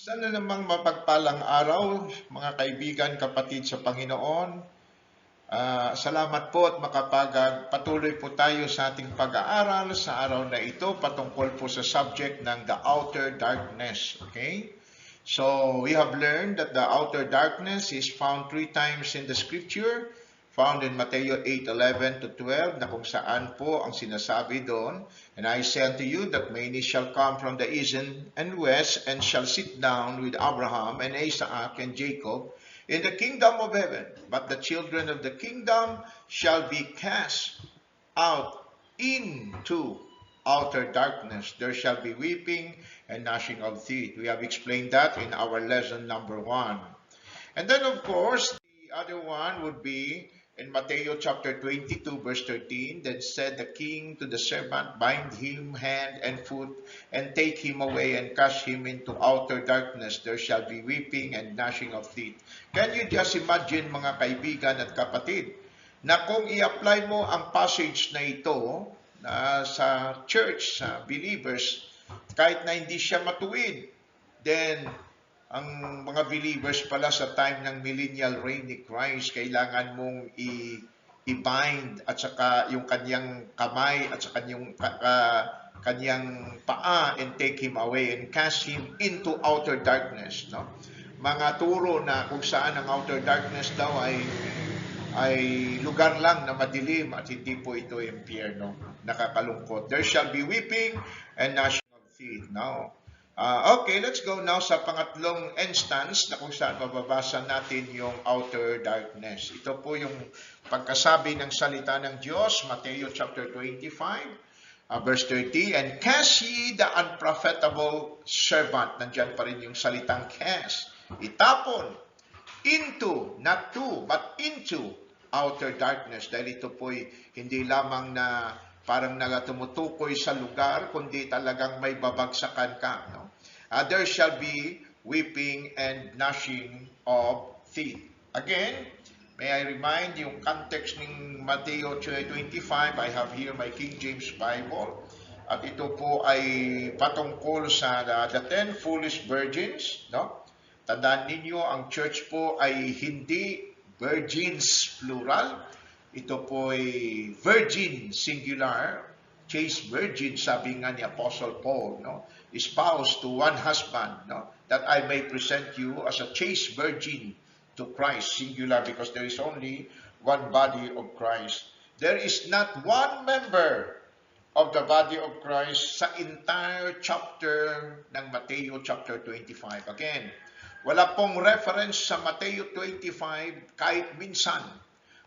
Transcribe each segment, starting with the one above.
Sana namang mapagpalang araw, mga kaibigan, kapatid sa Panginoon. Salamat po at makapagpatuloy po tayo sa ating pag-aaral sa araw na ito patungkol po sa subject ng the outer darkness. Okay? So, we have learned that the outer darkness is found 3 times in the scripture, found in Matthew 8:11 to 12, na kung saan po ang sinasabi doon, "And I say unto you that many shall come from the east and west, and shall sit down with Abraham and Isaac and Jacob in the kingdom of heaven. But the children of the kingdom shall be cast out into outer darkness. There shall be weeping and gnashing of teeth." We have explained that in our lesson number 1. And then, of course, the other one would be in Matthew chapter 22, verse 13, "Then said the king to the servant, Bind him hand and foot, and take him away, and cast him into outer darkness. There shall be weeping and gnashing of teeth." Can you just imagine, mga kaibigan at kapatid, na kung i-apply mo ang passage na ito sa church, sa believers, kahit na hindi siya matuwid, then ang mga believers pala sa time ng millennial reign ni Christ, kailangan mong i-bind at saka yung kanyang kamay at saka yung kanyang paa, and take him away and cast him into outer darkness. No? Mga turo na kung saan ang outer darkness daw ay lugar lang na madilim at hindi po ito impyerno. Nakakalungkot. There shall be weeping and gnashing of teeth. Now, okay, let's go now sa pangatlong instance na kung saan mababasa natin yung outer darkness. Ito po yung pagkasabi ng salita ng Diyos, Matthew chapter 25, verse 30, "And cast ye the unprofitable servant," nandyan pa rin yung salitang cast, "itapon into," not to, but into outer darkness. Dahil ito po'y hindi lamang na parang tumutukoy sa lugar, kundi talagang may babagsakan ka. No? There shall be weeping and gnashing of teeth. Again, may I remind yung context ng Matthew 25, I have here my King James Bible. At ito po ay patungkol sa the 10 foolish virgins. No? Tandaan ninyo, ang church po ay hindi virgins plural. Ito po ay virgin singular, chaste virgin, sabi nga ni Apostle Paul, no? Espoused to one husband, no? That I may present you as a chaste virgin to Christ, singular, because there is only one body of Christ. There is not one member of the body of Christ sa entire chapter ng Matthew chapter 25. Again, wala pong reference sa Matthew 25 kahit minsan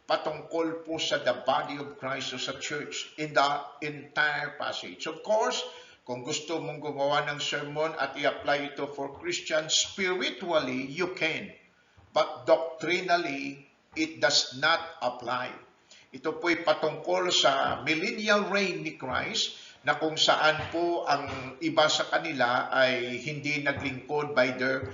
patungkol po sa the body of Christ o sa church in the entire passage. Of course, kung gusto mong gumawa ng sermon at i-apply ito for Christians spiritually, you can. But doctrinally, it does not apply. Ito po'y patungkol sa millennial reign ni Christ, na kung saan po ang iba sa kanila ay hindi naglingkod by their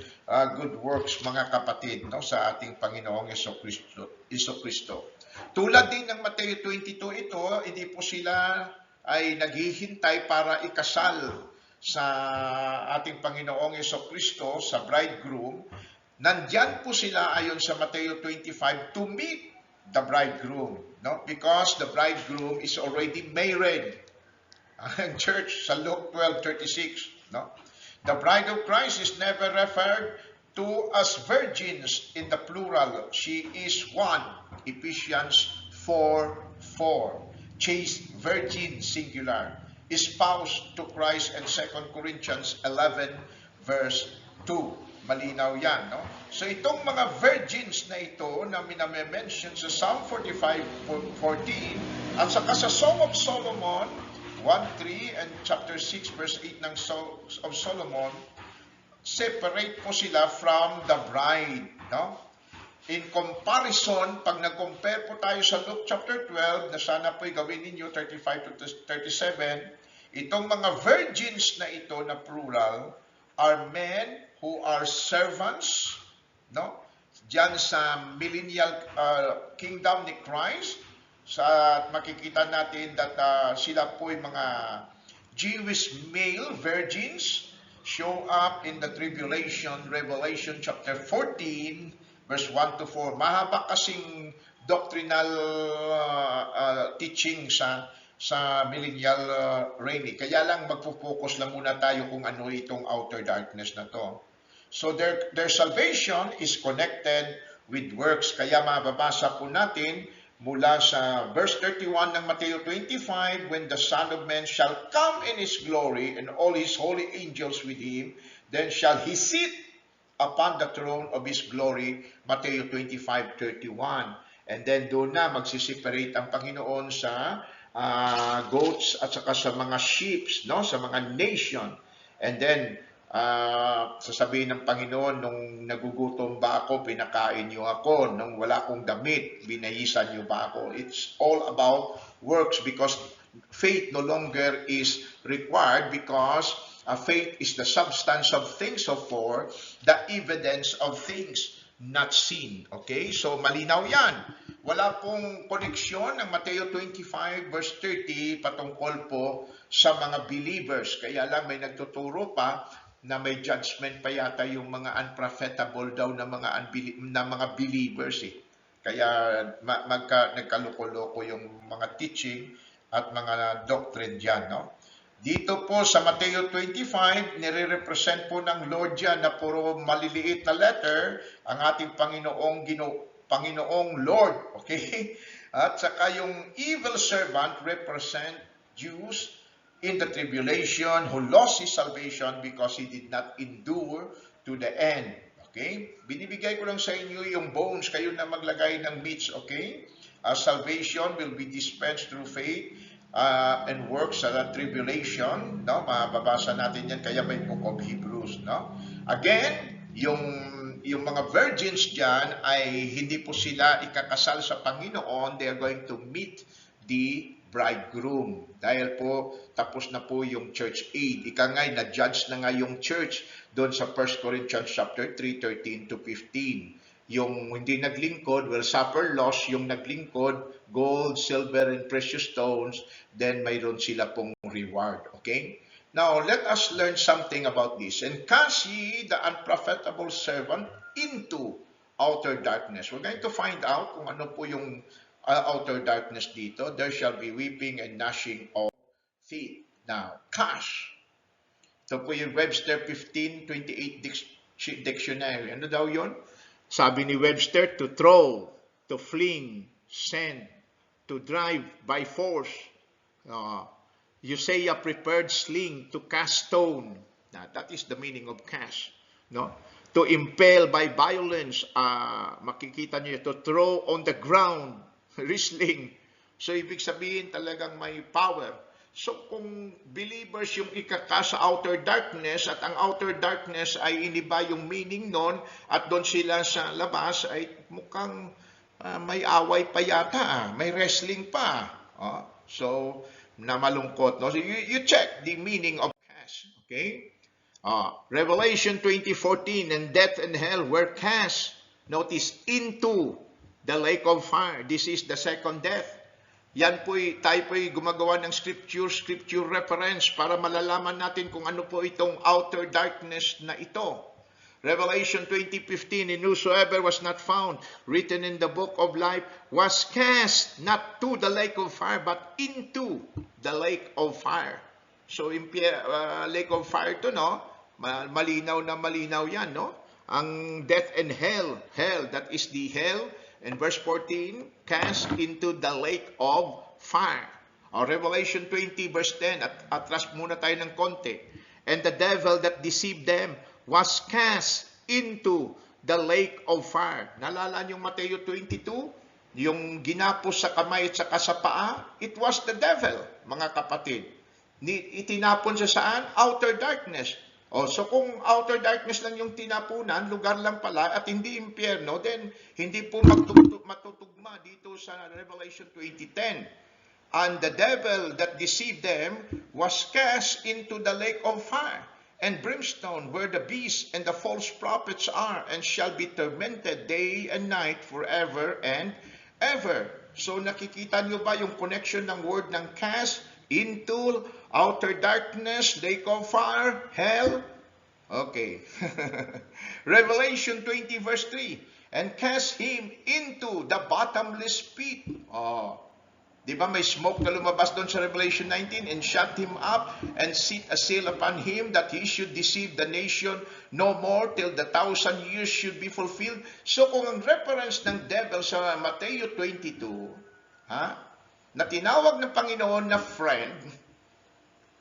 good works, mga kapatid, no, sa ating Panginoong Jesucristo. Tulad din ng Matthew 22 ito, hindi po sila ay naghihintay para ikasal sa ating Panginoong Jesucristo, sa bridegroom. Nandyan po sila ayon sa Matthew 25 to meet the bridegroom, no? Because the bridegroom is already married. Ang church sa Luke 12:36, no? The bride of Christ is never referred to as virgins in the plural. She is one. Ephesians 4:4. Chaste virgin singular. Espoused to Christ, and 2 Corinthians 11 verse 2. Malinaw yan, no? So itong mga virgins na ito na minamention sa Psalm 45:14 at saka sa Song of Solomon 1:3 and chapter 6 verse 8 ng Song of Solomon, separate po sila from the bride, no? In comparison, pag nag-compare po tayo sa Luke chapter 12, na sana po'y gawin ninyo 35 to 37, itong mga virgins na ito na plural are men who are servants, no? Diyan sa millennial kingdom ni Christ, sa makikita natin that sila po'y mga Jewish male virgins, show up in the tribulation, Revelation chapter 14, verse 1 to 4. Mahaba kasing doctrinal teaching sa millennial reign. Kaya lang magpo-focus lang muna tayo kung ano itong outer darkness na to. So their salvation is connected with works. Kaya mababasa po natin mula sa verse 31 ng Mateo 25, when the Son of Man shall come in His glory and all His holy angels with Him, then shall He sit upon the throne of His glory, Mateo 25:31. And then doon na magsiseparate ang Panginoon sa goats at saka sa mga sheep, no? Sa mga nation. And then sasabihin ng Panginoon, nung nagugutom ba ako, pinakain niyo ako. Nung wala akong damit, binayisan niyo ba ako? It's all about works because faith no longer is required because faith is the substance of things hoped for, the evidence of things not seen. Okay? So malinaw yan. Wala pong koneksyon ng Mateo 25 verse 30 patungkol po sa mga believers. Kaya lang may nagtuturo pa na may judgment pa yata yung mga unprofitable daw na mga believers eh. Kaya nagkaloko-loko yung mga teaching at mga doctrine diyan, no? Dito po sa Mateo 25, nire-represent po ng Lord yan na puro maliliit na letter ang ating Panginoong Lord, okay? At saka yung evil servant represent Jews in the tribulation who lost his salvation because he did not endure to the end. Okay? Binibigay ko lang sa inyo yung bones, kayo na maglagay ng meats, okay? Salvation will be dispensed through faith and works sa tribulation, no? Mababasa natin yan, kaya may Book of Hebrews, no? Again, yung mga virgins dyan ay hindi po sila ikakasal sa Panginoon. They are going to meet the bridegroom. Dahil po, tapos na po yung church age. Ika nga'y na-judge na nga yung church doon sa 1 Corinthians chapter 3, 13 to 15. Yung hindi naglingkod will suffer loss. Yung naglingkod, gold, silver, and precious stones, then mayroon sila pong reward. Okay? Now, let us learn something about this. And cast ye the unprofitable servant into outer darkness. We're going to find out kung ano po yung outer darkness dito. There shall be weeping and gnashing of teeth. Now, cast. Ito po yung Webster 1528 dictionary. Ano daw yun? Sabi ni Webster, to throw, to fling, send, to drive by force. Hosea prepared sling to cast stone. Now, that is the meaning of cast. No? To impale by violence. Makikita niyo, to throw on the ground. Wrestling. So, ibig sabihin talagang may power. So, kung believers yung ikaka sa outer darkness at ang outer darkness ay iniba yung meaning nun at doon sila sa labas ay mukhang may away pa yata. May wrestling pa. So, na malungkot. No? So, you check the meaning of cast. Okay? Revelation 20:14, and death and hell were cast. Notice, into the lake of fire. This is the second death. Yan tayo po'y gumagawa ng scripture reference para malalaman natin kung ano po itong outer darkness na ito. Revelation 20:15, and whosoever was not found written in the book of life was cast not to the lake of fire but into the lake of fire. So, lake of fire to, no? Malinaw na malinaw yan, no? Ang death and hell, that is the hell. And verse 14, cast into the lake of fire. Revelation 20 verse 10, atras muna tayo ng konti. And the devil that deceived them was cast into the lake of fire. Nalala niyo Mateo 22? Yung ginapos sa kamay at saka sa paa, it was the devil, mga kapatid. Itinapon siya saan? Outer darkness. So kung outer darkness lang yung tinapunan, lugar lang pala, at hindi impyerno, then hindi po matutugma dito sa Revelation 20:10. And the devil that deceived them was cast into the lake of fire and brimstone, where the beast and the false prophets are, and shall be tormented day and night forever and ever. So nakikita nyo ba yung connection ng word ng cast into outer darkness, lake of fire, hell? Okay. Revelation 20 verse 3. And cast him into the bottomless pit. Oh. Di ba may smoke na lumabas doon sa Revelation 19? And shut him up and set a seal upon him that he should deceive the nation no more till the 1,000 years should be fulfilled. So kung ang reference ng devil sa Mateo 22, na tinawag ng Panginoon na friend,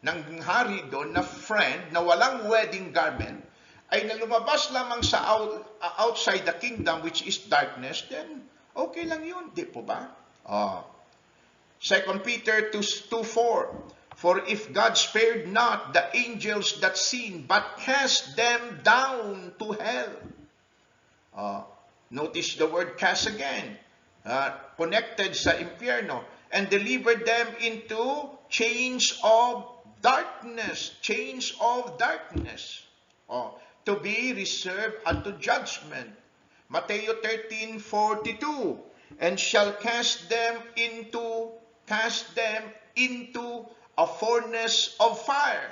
ng hari doon na friend, na walang wedding garment, ay nalumabas lamang sa outside the kingdom which is darkness, then okay lang yun, di po ba? 2 Peter 2:4, for if God spared not the angels that sinned, but cast them down to hell. Notice the word cast again, connected sa impyerno, and delivered them into chains of darkness, to be reserved unto judgment. Matthew 13:42, and shall cast them into a furnace of fire.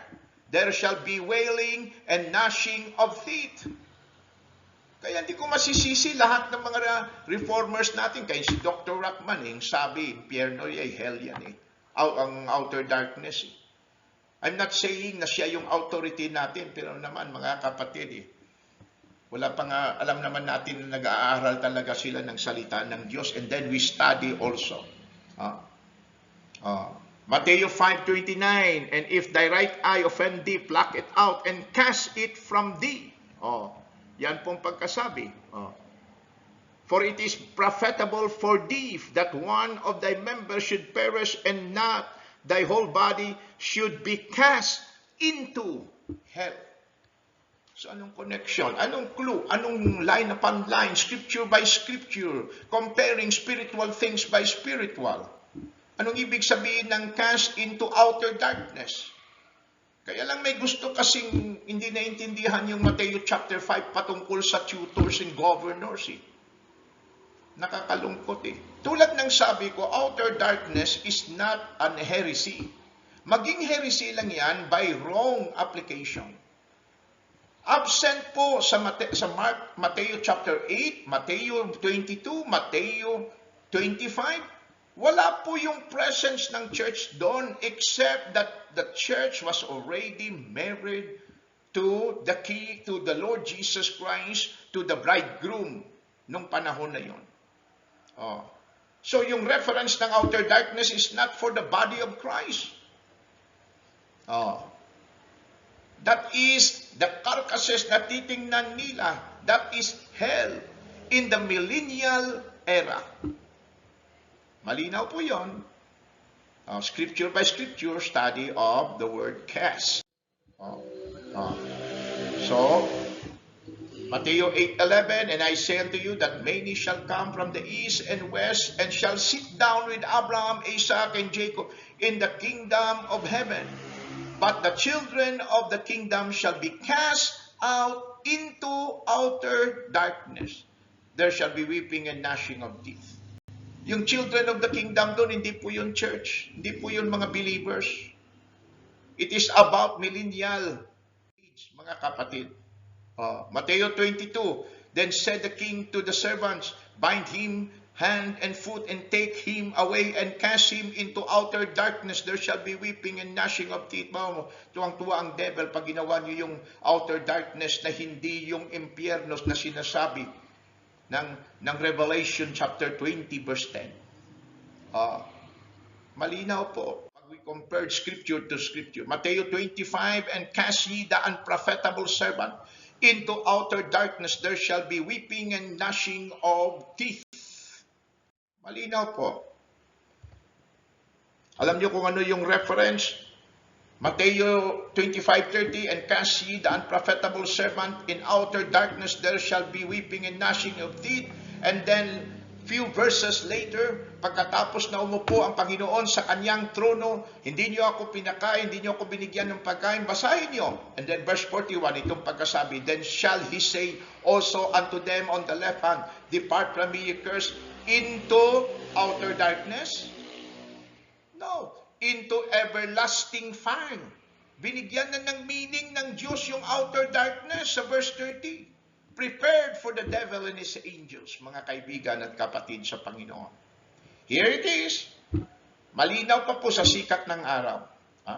There shall be wailing and gnashing of teeth. Kaya hindi ko masisisi lahat ng mga reformers natin. Kaya si Dr. Ruckman, sabi, impyerno ay hell yan ang outer darkness. I'm not saying na siya yung authority natin, pero naman mga kapatid, wala pa nga, alam naman natin na nag-aaral talaga sila ng salita ng Diyos, and then we study also. Matthew 5:29, and if thy right eye offend thee, pluck it out and cast it from thee. Yan pong pagkasabi. For it is profitable for thee that one of thy members should perish, and not thy whole body should be cast into hell. So anong connection? Anong clue? Anong line upon line? Scripture by scripture. Comparing spiritual things by spiritual. Anong ibig sabihin ng cast into outer darkness? Kaya lang may gusto kasing hindi naintindihan yung Matthew chapter 5 patungkol sa tutors and governors. Nakakalungkot. Tulad ng sabi ko, outer darkness is not an heresy. Maging heresy lang yan by wrong application. Absent po sa Matthew chapter 8, Matthew 22, Matthew 25, wala po yung presence ng church doon except that the church was already married to the Lord Jesus Christ, to the bridegroom nung panahon na yun. So yung reference ng outer darkness is not for the body of Christ. That is the carcasses na titingnan nila. That is hell in the millennial era. Malinaw po yun. Scripture by scripture study of the word cast. So, Matthew 8:11, and I say unto you that many shall come from the east and west, and shall sit down with Abraham, Isaac, and Jacob in the kingdom of heaven. But the children of the kingdom shall be cast out into outer darkness. There shall be weeping and gnashing of teeth. Yung children of the kingdom doon, hindi po yun church. Hindi po yun mga believers. It is about millennial age, mga kapatid. Matthew 22, then said the king to the servants, bind him hand and foot, and take him away and cast him into outer darkness. There shall be weeping and gnashing of teeth. Tuwang-tuwa ang devil pag ginawa niyo yung outer darkness na hindi yung impyernos na sinasabi ng Revelation chapter 20 verse 10. Malinaw po pag we compared scripture to scripture. Matthew 25, and cast ye the unprofitable servant into outer darkness, there shall be weeping and gnashing of teeth. Malinaw po. Alam niyo kung ano yung reference? Matthew 25:30, and cast ye the unprofitable servant in outer darkness, there shall be weeping and gnashing of teeth. And then, few verses later, pagkatapos na umupo ang Panginoon sa kanyang trono, hindi niyo ako pinakain, hindi niyo ako binigyan ng pagkain, basahin niyo. And then verse 41, itong pagkasabi, then shall he say also unto them on the left hand, depart from me, ye cursed, into outer darkness? No. Into everlasting fire. Binigyan na ng meaning ng Diyos yung outer darkness sa verse 30. Prepared for the devil and his angels, mga kaibigan at kapatid sa Panginoon. Here it is. Malinaw pa po sa sikat ng araw. Ha?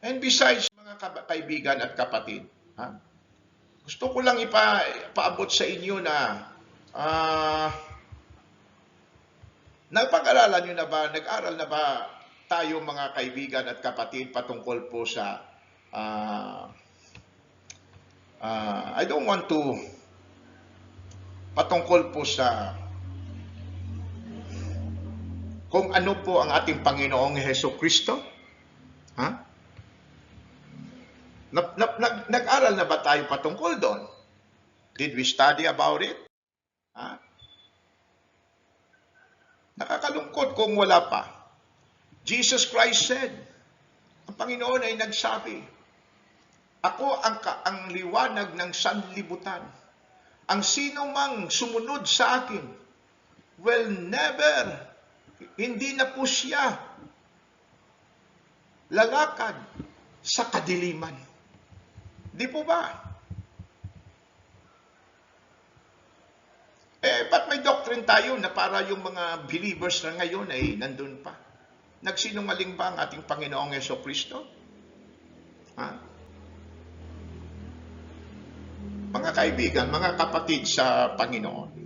And besides, mga kaibigan at kapatid, ha? Gusto ko lang ipaabot sa inyo na napag-aralan nyo na ba, nag-aral na ba tayo mga kaibigan at kapatid patungkol po sa I don't want to patungkol po sa kung ano po ang ating Panginoong Hesukristo? Ha? Nag-aral na ba tayo patungkol doon? Did we study about it? Ha? Nakakalungkot kung wala pa. Jesus Christ said, ang Panginoon ay nagsabi, ako ang liwanag ng sanlibutan. Ang sino mang sumunod sa akin will never, hindi na po siya lalakad sa kadiliman. Di po ba? Ba't may doctrine tayo na para yung mga believers na ngayon ay nandun pa? Nagsinungaling ba ang ating Panginoong Hesukristo? Ha? Mga kaibigan, mga kapatid sa Panginoon,